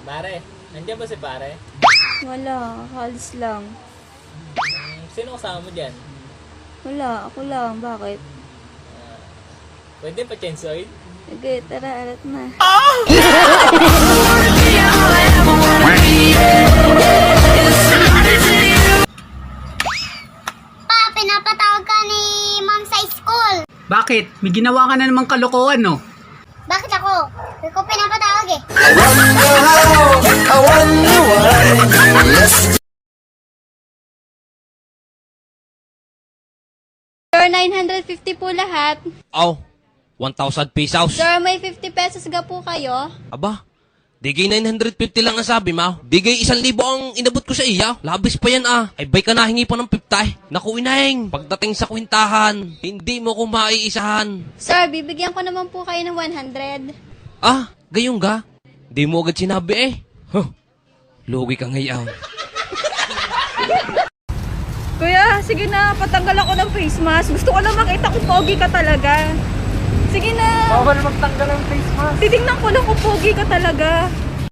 Pare, nandiyan ba si pare? Wala, halos lang. Sino kasama mo dyan? Wala, ako lang. Bakit? Pwede pa change oil? Sige, tara, arat na. Pa, pinapatawag ka ni ma'am sa school. Bakit? May ginawa ka na namang kalokohan, no? Bakit ako? Hindi ko pinapatawag eh. Sir, 950 po lahat. Aw, 1,000 pesos. Sir, may 50 pesos ga po kayo. Aba, digay 950 lang ang sabi mo. Digay 1,000 ang inabot ko sa iya. Labis pa yan ah. Ay bay ka nahingi pa ng 50. Naku inahing, pagdating sa kwintahan, hindi mo ko maiisahan. Sir, bibigyan ko naman po kayo ng 100. Ah, gayong ga? Di mo agad sinabi eh. Huh, lugi ka ngayon. Kuya, sige na, patanggal ako ng face mask. Gusto ko lang makita kung pogi ka talaga. Sige na. Bawal magtanggal ng face mask. Titingnan ko lang kung pogi ka talaga.